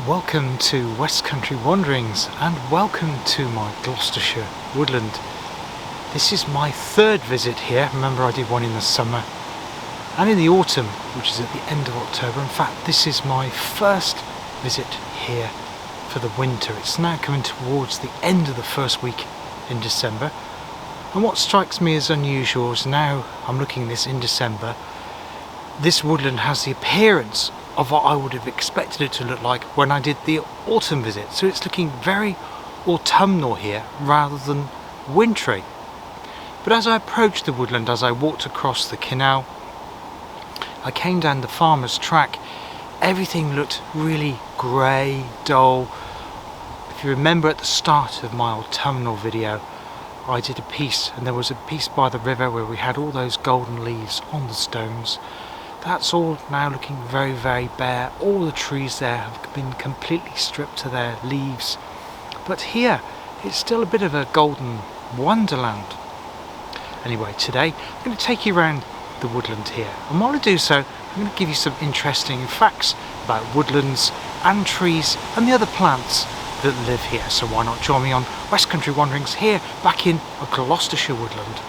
Welcome to West Country Wanderings and welcome to my Gloucestershire woodland. This is my third visit here. Remember, I did one in the summer and in the autumn, which is at the end of October. In fact, this is my first visit here for the winter. It's now coming towards the end of the first week in December, and what strikes me as unusual is now I'm looking at this in December, this woodland has the appearance of what I would have expected it to look like when I did the autumn visit. So it's looking very autumnal here rather than wintry. But as I approached the woodland, as I walked across the canal, I came down the farmer's track, everything looked really grey, dull. If you remember at the start of my autumnal video, I did a piece, and there was a piece by the river where we had all those golden leaves on the stones. That's all now looking very, very bare. All the trees there have been completely stripped to their leaves. But here, it's still a bit of a golden wonderland. Anyway, today I'm going to take you around the woodland here. And while I do so, I'm going to give you some interesting facts about woodlands and trees and the other plants that live here. So why not join me on West Country Wanderings here back in a Gloucestershire woodland.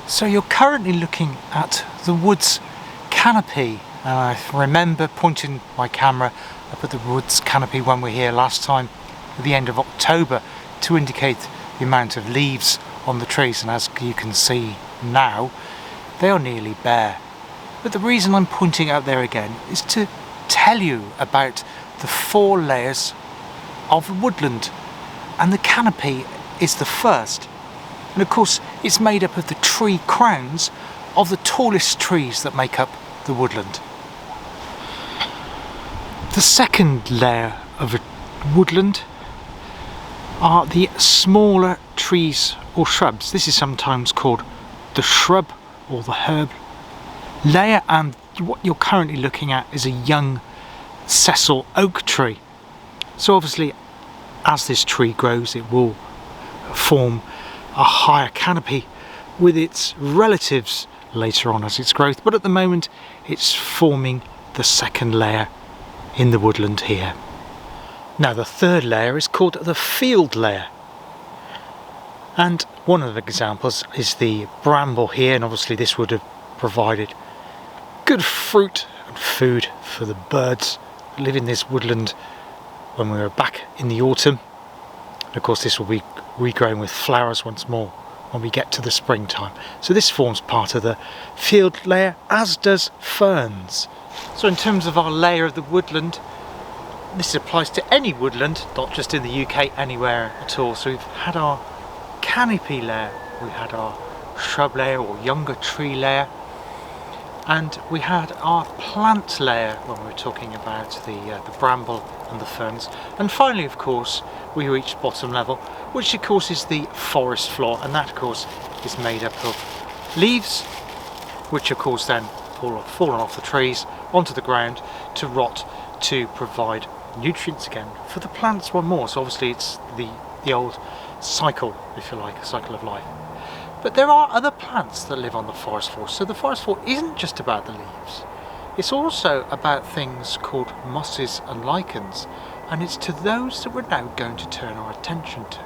So you're currently looking at the woods canopy. I remember pointing my camera up at the woods canopy when we were here last time at the end of October to indicate the amount of leaves on the trees, and as you can see now they are nearly bare. But the reason I'm pointing out there again is to tell you about the 4 layers of woodland, and the canopy is the first. And of course it's made up of the tree crowns of the tallest trees that make up the woodland. The second layer of a woodland are the smaller trees or shrubs. This is sometimes called the shrub or the herb layer, and what you're currently looking at is a young sessile oak tree. So obviously as this tree grows it will form a higher canopy with its relatives later on as its growth, but at the moment it's forming the second layer in the woodland here. Now the third layer is called the field layer, and one of the examples is the bramble here, and obviously this would have provided good fruit and food for the birds that live in this woodland when we were back in the autumn. And of course this will be regrowing with flowers once more when we get to the springtime. So this forms part of the field layer, as does ferns. So in terms of our layer of the woodland, this applies to any woodland, not just in the UK, anywhere at all. So we've had our canopy layer, we had our shrub layer or younger tree layer, and we had our plant layer when we were talking about the bramble and the ferns. And finally, of course, we reached bottom level, which of course is the forest floor, and that of course is made up of leaves, which of course then fallen off the trees onto the ground to rot, to provide nutrients again for the plants one more. So obviously it's the old cycle, if you like, a cycle of life. But there are other plants that live on the forest floor. So the forest floor isn't just about the leaves. It's also about things called mosses and lichens, and it's to those that we're now going to turn our attention to.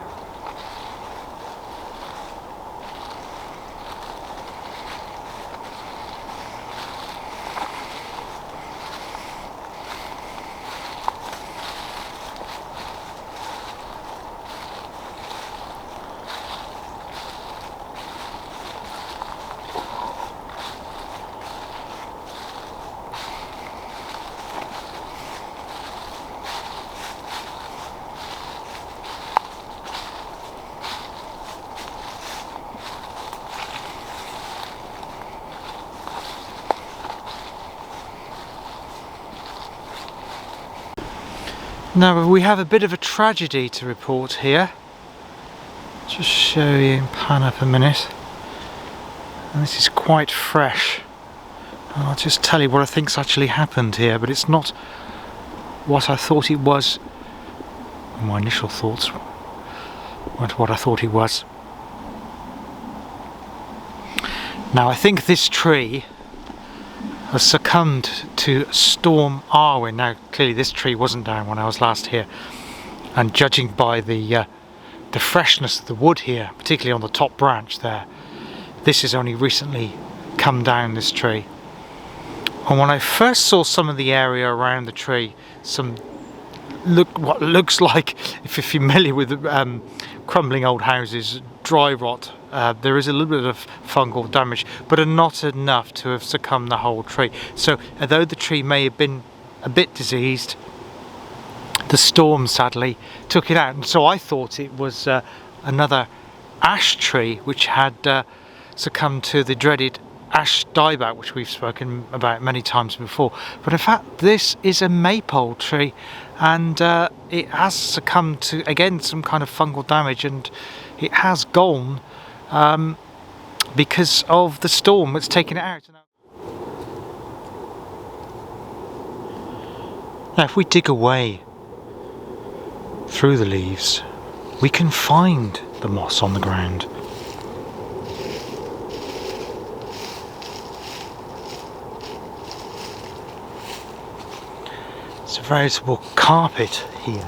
Now we have a bit of a tragedy to report here. Just show you and pan up a minute. And this is quite fresh. And I'll just tell you what I think's actually happened here, but it's not what I thought it was. My initial thoughts what I thought he was. Now I think this tree has succumbed to Storm Arwen. Now clearly this tree wasn't down when I was last here, and judging by the freshness of the wood here, particularly on the top branch there, this has only recently come down, this tree. And when I first saw some of the area around the tree, what looks like, if you're familiar with crumbling old houses, dry rot, there is a little bit of fungal damage, but not enough to have succumbed the whole tree. So although the tree may have been a bit diseased, the storm sadly took it out, and so I thought it was another ash tree which had succumbed to the dreaded ash dieback, which we've spoken about many times before. But in fact this is a maple tree, and it has succumbed to, again, some kind of fungal damage, and it has gone because of the storm that's taken it out. Now if we dig away through the leaves, we can find the moss on the ground. It's a veritable carpet here,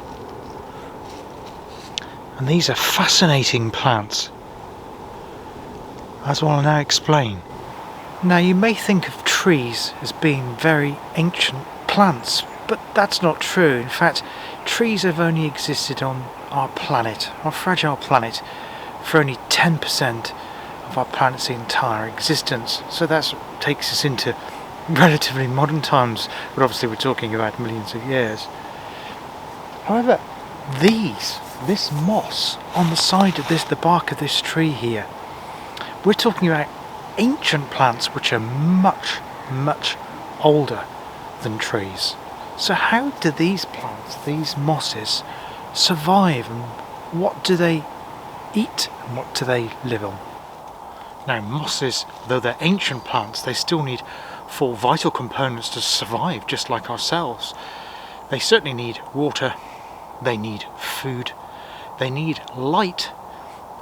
and these are fascinating plants, as I'll now explain. Now you may think of trees as being very ancient plants, but that's not true. In fact, trees have only existed on our planet, our fragile planet, for only 10% of our planet's entire existence. So that takes us into relatively modern times, but obviously we're talking about millions of years. However, this moss on the side of the bark of this tree here, we're talking about ancient plants which are much, much older than trees. So how do these plants, these mosses, survive, and what do they eat and what do they live on? Now mosses, though they're ancient plants, they still need 4 vital components to survive, just like ourselves. They certainly need water, they need food, they need light,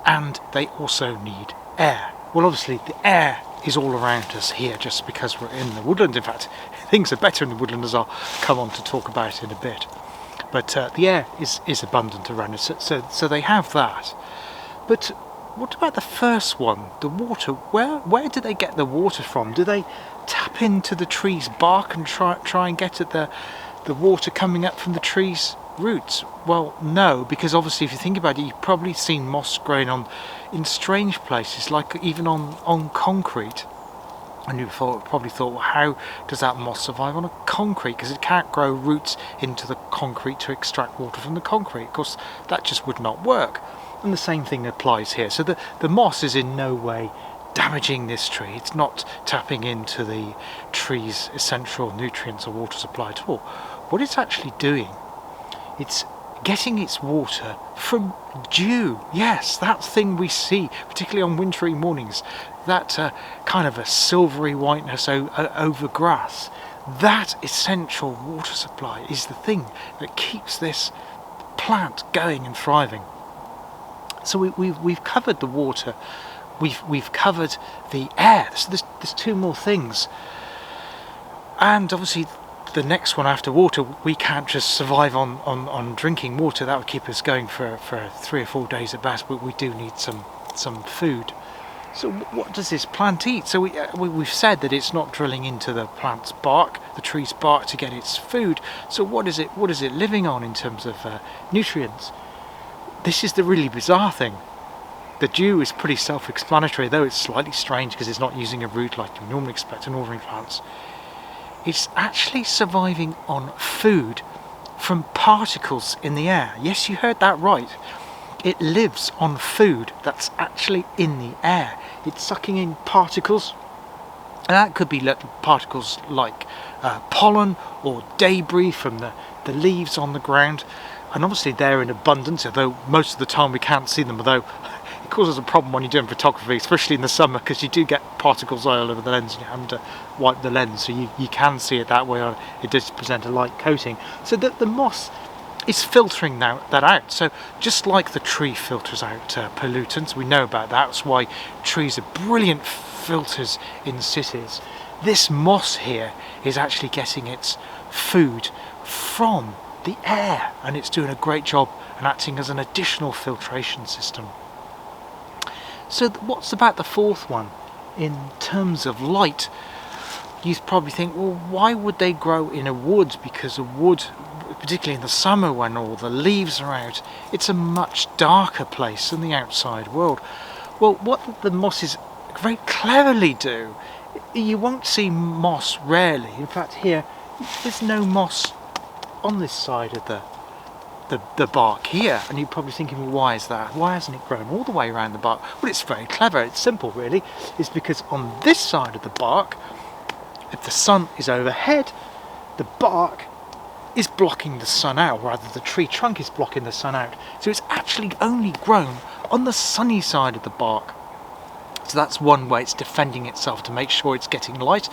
and they also need air. Well, obviously the air is all around us here just because we're in the woodland. In fact, things are better in the woodland, as I'll come on to talk about in a bit. But the air is abundant around us, so they have that. But what about the first one, the water? Where do they get the water from? Do they tap into the tree's bark and try and get at the water coming up from the tree's roots? Well, no, because obviously if you think about it, you've probably seen moss growing in strange places, like even on concrete. And you probably thought, well, how does that moss survive on a concrete? Because it can't grow roots into the concrete to extract water from the concrete. Of course, that just would not work. And the same thing applies here. So the moss is in no way damaging this tree. It's not tapping into the tree's essential nutrients or water supply at all. What it's actually doing, it's getting its water from dew. Yes, that thing we see, particularly on wintry mornings, that kind of a silvery whiteness over grass. That essential water supply is the thing that keeps this plant going and thriving. So we've covered the water, we've covered the air. So there's 2 more things, and obviously the next one after water, we can't just survive on drinking water. That would keep us going for 3 or 4 days at best, but we do need some food. So what does this plant eat? So we've said that it's not drilling into the plant's bark, the tree's bark, to get its food. So what is it living on in terms of nutrients? This is the really bizarre thing. The dew is pretty self-explanatory, though it's slightly strange because it's not using a root like you normally expect in ordinary plants. It's actually surviving on food from particles in the air. Yes, you heard that right. It lives on food that's actually in the air. It's sucking in particles, and that could be particles like pollen or debris from the leaves on the ground. And obviously they're in abundance, although most of the time we can't see them, although it causes a problem when you're doing photography, especially in the summer, because you do get particles all over the lens and you have to wipe the lens, so you can see it that way, or it does present a light coating. So the moss it's filtering that out. So just like the tree filters out pollutants, we know about that. That's why trees are brilliant filters in cities. This moss here is actually getting its food from the air, and it's doing a great job and acting as an additional filtration system. So what's about the fourth one? In terms of light, you probably think, well, why would they grow in a wood? Because a wood, particularly in the summer when all the leaves are out, it's a much darker place than the outside world. Well, what the mosses very cleverly do, you won't see moss rarely. In fact, here, there's no moss on this side of the bark here, and you're probably thinking, well, why is that? Why hasn't it grown all the way around the bark? Well, it's very clever. It's simple, really. It's because on this side of the bark, if the sun is overhead, the bark is blocking the sun out, rather the tree trunk is blocking the sun out. So it's actually only grown on the sunny side of the bark. So that's one way it's defending itself to make sure it's getting light.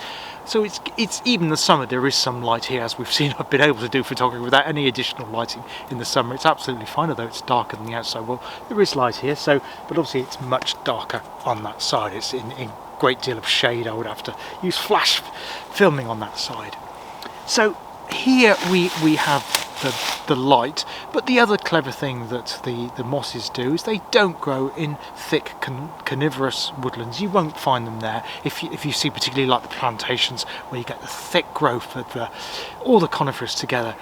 So it's even the summer, there is some light here, as we've seen. I've been able to do photography without any additional lighting in the summer. It's absolutely fine, although it's darker than the outside. Well, there is light here, so, but obviously it's much darker on that side. It's in great deal of shade. I would have to use flash filming on that side. So here we have the light, but the other clever thing that the mosses do is they don't grow in thick coniferous woodlands. You won't find them there. If you see particularly like the plantations where you get the thick growth of all the conifers together,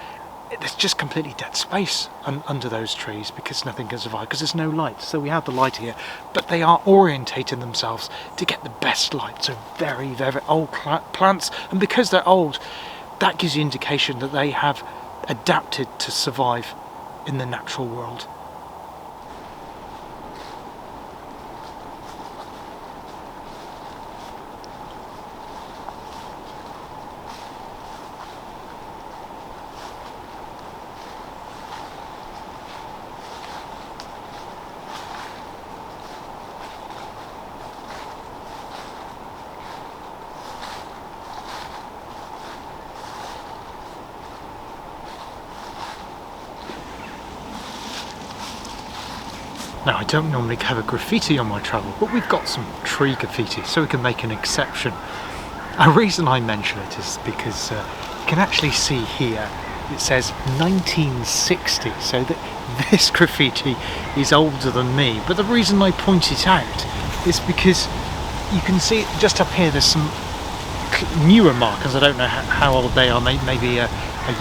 there's just completely dead space under those trees because nothing can survive because there's no light. So we have the light here, but they are orientating themselves to get the best light. So very, very old plants, and because they're old, that gives you indication that they have adapted to survive in the natural world. Now, I don't normally have a graffiti on my travel, but we've got some tree graffiti, so we can make an exception. A reason I mention it is because you can actually see here, it says 1960, so that this graffiti is older than me. But the reason I point it out is because you can see just up here, there's some newer markers. I don't know how old they are, maybe a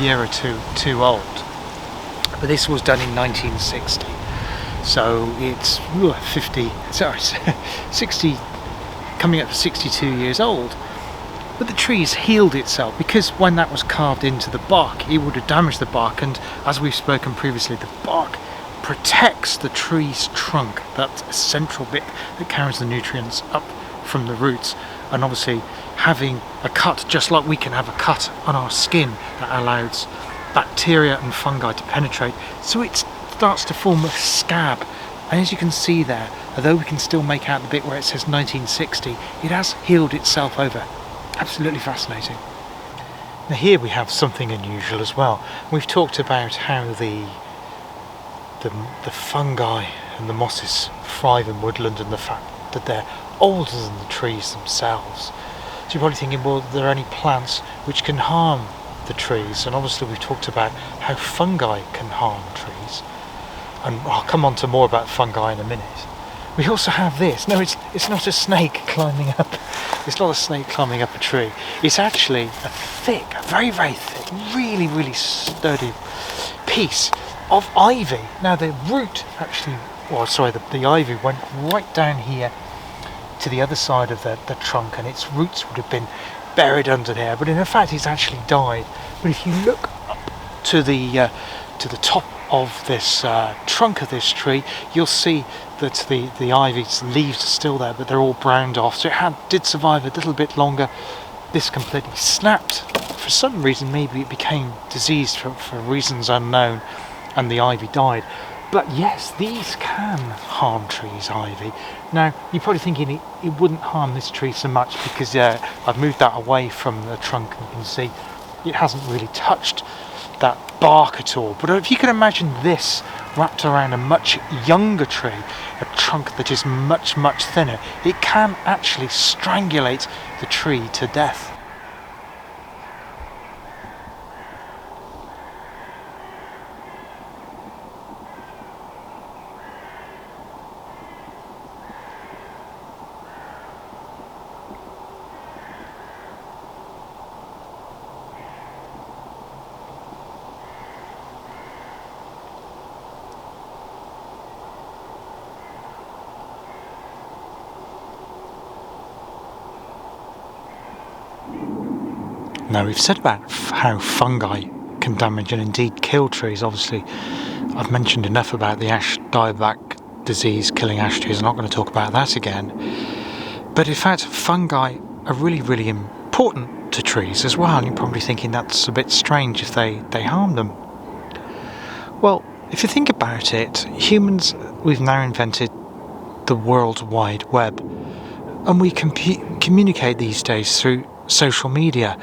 year or two old. But this was done in 1960. So it's 60, coming up to 62 years old. But the tree's healed itself because when that was carved into the bark, it would have damaged the bark, and as we've spoken previously, the bark protects the tree's trunk, that central bit that carries the nutrients up from the roots. And obviously having a cut, just like we can have a cut on our skin, that allows bacteria and fungi to penetrate, so it starts to form a scab. And as you can see there, although we can still make out the bit where it says 1960, it has healed itself over. Absolutely fascinating. Now here we have something unusual as well. We've talked about how the fungi and the mosses thrive in woodland, and the fact that they're older than the trees themselves. So you're probably thinking, well, are there any plants which can harm the trees? And obviously we've talked about how fungi can harm trees, and I'll come on to more about fungi in a minute. We also have this. No, it's not a snake climbing up. It's not a snake climbing up a tree. It's actually a very, very thick, really, really sturdy piece of ivy. Now the root actually, the ivy went right down here to the other side of the trunk, and its roots would have been buried under there. But in fact, it's actually died. But if you look up to the top of this trunk of this tree, you'll see that the ivy's leaves are still there, but they're all browned off. So it did survive a little bit longer. This completely snapped. For some reason, maybe it became diseased for reasons unknown, and the ivy died. But yes, these can harm trees, ivy. Now, you're probably thinking it wouldn't harm this tree so much because I've moved that away from the trunk, and you can see it hasn't really touched that bark at all. But if you can imagine this wrapped around a much younger tree, a trunk that is much, much thinner, it can actually strangulate the tree to death. Now, we've said about how fungi can damage and indeed kill trees. Obviously, I've mentioned enough about the ash dieback disease killing ash trees. I'm not going to talk about that again. But in fact, fungi are really, really important to trees as well. And you're probably thinking that's a bit strange if they harm them. Well, if you think about it, humans, we've now invented the World Wide Web. And we communicate these days through social media.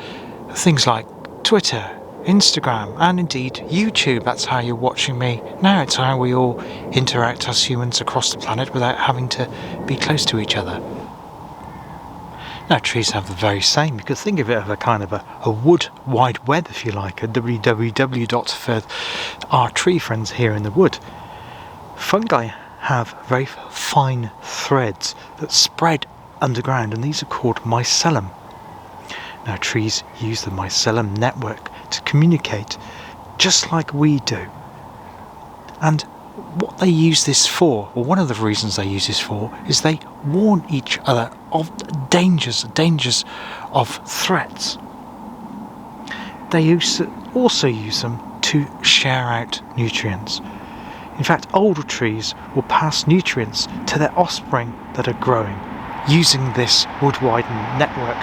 Things like Twitter, Instagram, and indeed YouTube. That's how you're watching me now. It's how we all interact as humans across the planet without having to be close to each other. Now, trees have the very same. You could think of it as a kind of a wood wide web, if you like, a www. for our tree friends here in the wood. Fungi have very fine threads that spread underground, and these are called mycelium. Now, trees use the mycelium network to communicate just like we do. And what they use this for, or one of the reasons they use this for, is they warn each other of dangers of threats. They also use them to share out nutrients. In fact, older trees will pass nutrients to their offspring that are growing using this wood-wide network.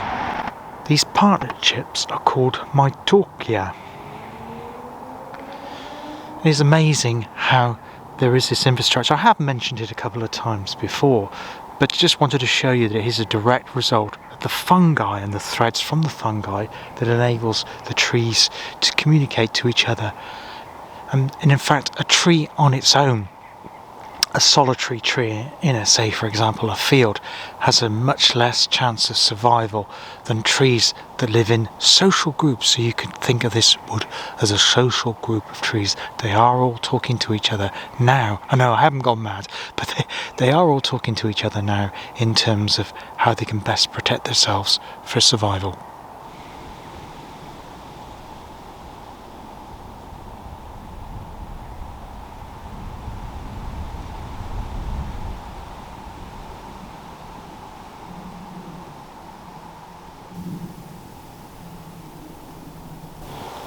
These partnerships are called mitochondria. It is amazing how there is this infrastructure. I have mentioned it a couple of times before, but just wanted to show you that it is a direct result of the fungi and the threads from the fungi that enables the trees to communicate to each other. And in fact, a tree on its own, a solitary tree in say for example a field, has a much less chance of survival than trees that live in social groups. So you could think of this wood as a social group of trees. They are all talking to each other now. I know I haven't gone mad, but they are all talking to each other now in terms of how they can best protect themselves for survival.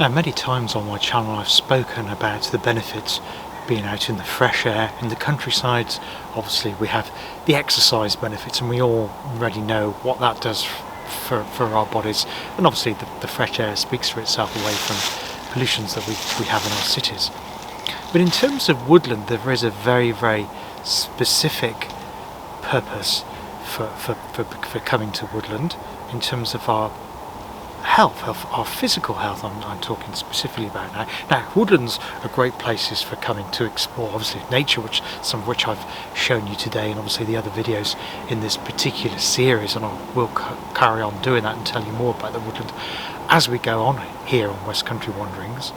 Now, many times on my channel I've spoken about the benefits of being out in the fresh air, in the countrysides. Obviously we have the exercise benefits, and we all already know what that does for our bodies, and obviously the fresh air speaks for itself away from pollutions that we have in our cities. But in terms of woodland, there is a very, very specific purpose for coming to woodland in terms of our health, of our physical health. I'm talking specifically about now. Now, woodlands are great places for coming to explore, obviously nature, some of which I've shown you today, and obviously the other videos in this particular series, and I will carry on doing that and tell you more about the woodland as we go on here on West Country Wanderings.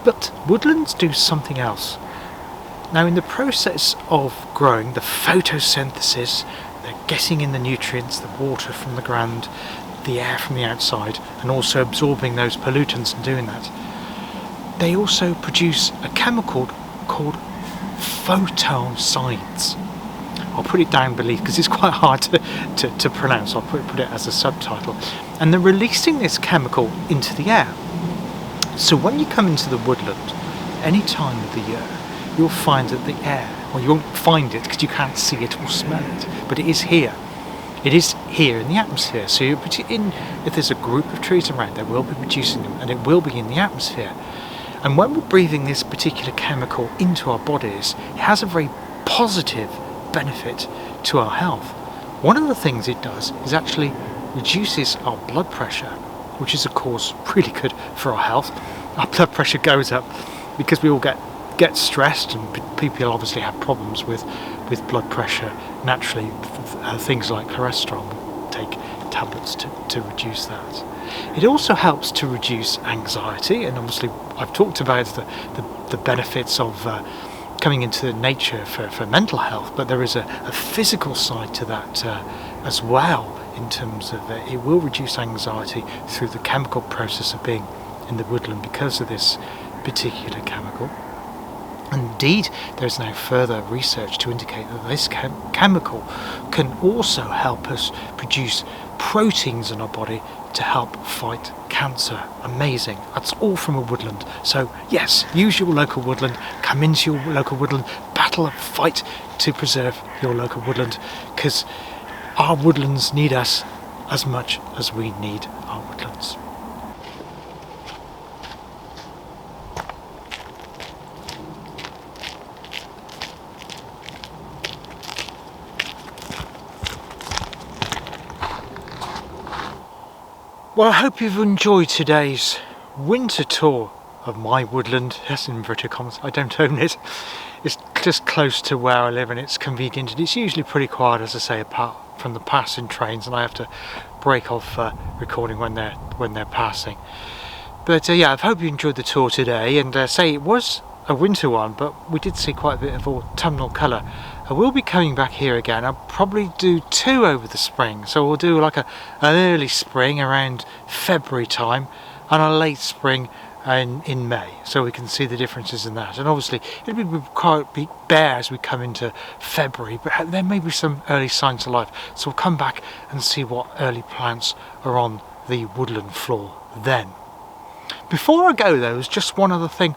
But woodlands do something else. Now, in the process of growing, the photosynthesis, they're getting in the nutrients, the water from the ground, the air from the outside, and also absorbing those pollutants and doing that. They also produce a chemical called phytoncides. I'll put it down beneath because it's quite hard to pronounce. I'll put it as a subtitle. And they're releasing this chemical into the air. So when you come into the woodland, any time of the year, you'll find that the air, well, you won't find it because you can't see it or smell it, but it is here. It is here in the atmosphere. So if there's a group of trees around, they will be producing them, and it will be in the atmosphere. And when we're breathing this particular chemical into our bodies, it has a very positive benefit to our health. One of the things it does is actually reduces our blood pressure, which is of course really good for our health. our blood pressure goes up, because we all get stressed, and people obviously have problems with blood pressure naturally. Things like cholesterol, we take tablets to reduce that. It also helps to reduce anxiety, and obviously I've talked about the benefits of coming into nature for mental health, but there is a physical side to that as well, in terms of it will reduce anxiety through the chemical process of being in the woodland because of this particular chemical. Indeed, there's now further research to indicate that this chemical can also help us produce proteins in our body to help fight cancer. Amazing. That's all from a woodland. So yes, use your local woodland, come into your local woodland, battle and fight to preserve your local woodland, because our woodlands need us as much as we need our woodlands. Well, I hope you've enjoyed today's winter tour of my woodland. Yes, in inverted commas, I don't own it. It's just close to where I live and it's convenient, and it's usually pretty quiet, as I say, apart from the passing trains, and I have to break off recording when they're passing. But yeah, I hope you enjoyed the tour today, and say it was a winter one, but we did see quite a bit of autumnal colour. I will be coming back here again. I'll probably do 2 over the spring, so we'll do like an early spring around February time and a late spring in May, so we can see the differences in that. And obviously it'll be quite bare as we come into February, but there may be some early signs of life, so we'll come back and see what early plants are on the woodland floor then. Before I go though, there's just one other thing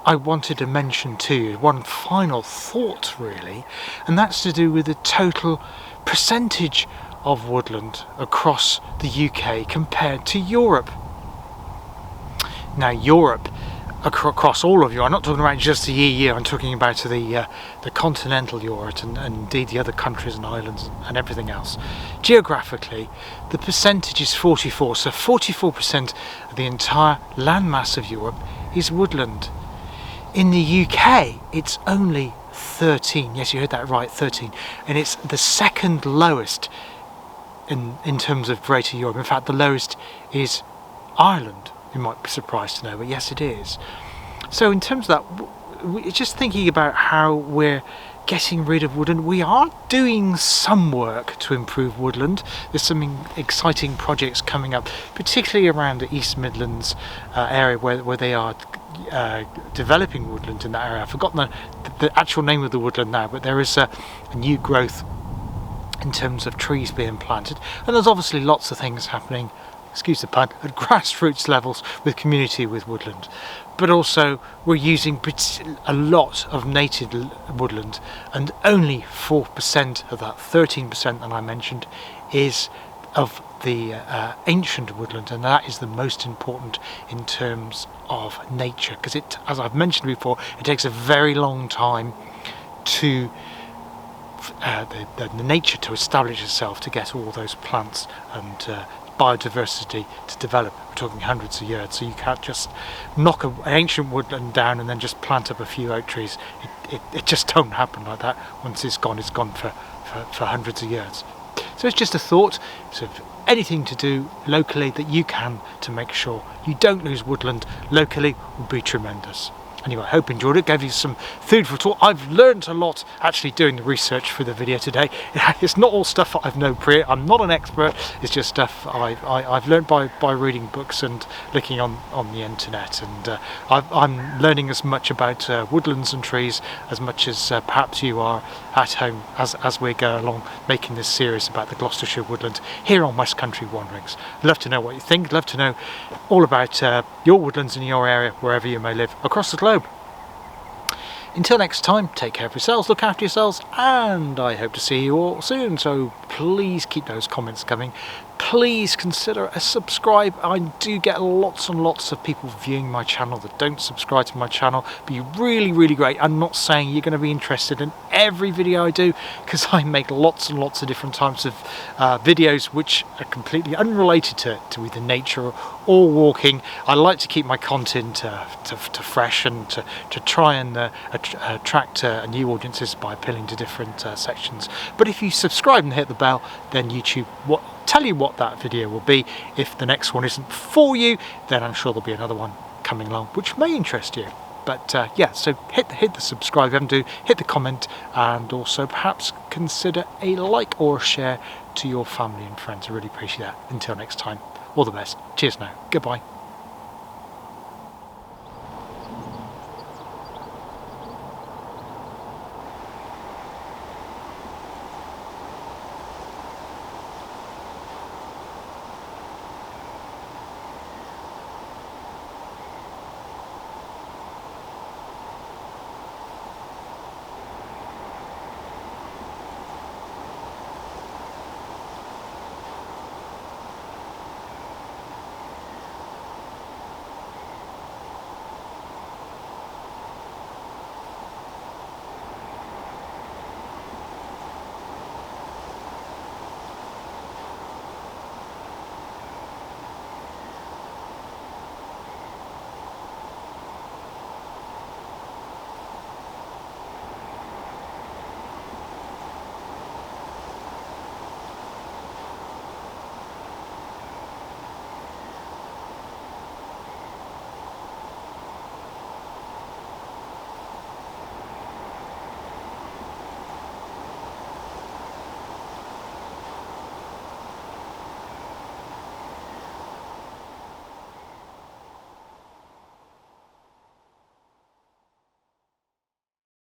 I wanted to mention to you, one final thought really, and that's to do with the total percentage of woodland across the UK compared to Europe. Now Europe, across all of Europe, I'm not talking about just the EU, I'm talking about the continental Europe and indeed the other countries and islands and everything else. Geographically, the percentage is 44, so 44% of the entire landmass of Europe is woodland. In the UK, it's only 13. Yes, you heard that right, 13. And it's the second lowest in terms of Greater Europe. In fact, the lowest is Ireland. You might be surprised to know, but yes, it is. So in terms of that, just thinking about how we're getting rid of woodland, we are doing some work to improve woodland. There's some exciting projects coming up, particularly around the East Midlands area where they are developing woodland in that area. I've forgotten the actual name of the woodland now, but there is a new growth in terms of trees being planted, and there's obviously lots of things happening, excuse the pun, at grassroots levels with community with woodland. But also we're using a lot of native woodland, and only 4% of that 13% that I mentioned is of the ancient woodland, and that is the most important in terms of nature, because it, as I've mentioned before, it takes a very long time to the nature to establish itself, to get all those plants and biodiversity to develop. We're talking hundreds of years, so you can't just knock an ancient woodland down and then just plant up a few oak trees. It just don't happen like that. Once it's gone for hundreds of years. So it's just a thought. So if anything to do locally that you can to make sure you don't lose woodland locally would be tremendous. Anyway, I hope you enjoyed it, gave you some food for thought. I've learned a lot actually doing the research for the video today. It's not all stuff I've known pre. I'm not an expert, it's just stuff I've learned by reading books and looking on the internet. And I'm learning as much about woodlands and trees as much as perhaps you are at home as we go along making this series about the Gloucestershire woodland here on West Country Wanderings. Love to know what you think, love to know all about your woodlands in your area, wherever you may live across the globe. Until next time, take care of yourselves, look after yourselves, and I hope to see you all soon. So please keep those comments coming. please consider a subscribe. I do get lots and lots of people viewing my channel that don't subscribe to my channel. Be really great. I'm not saying you're going to be interested in every video I do, because I make lots and lots of different types of videos which are completely unrelated to either nature or walking. I like to keep my content to fresh and to try and attract new audiences by appealing to different sections. But if you subscribe and hit the bell, then YouTube tell you what that video will be. If the next one isn't for you, then I'm sure there'll be another one coming along which may interest you. But yeah, so hit the subscribe if you haven't, hit the comment, and also perhaps consider a like or a share to your family and friends. I really appreciate that. Until next time, all the best. Cheers now. Goodbye.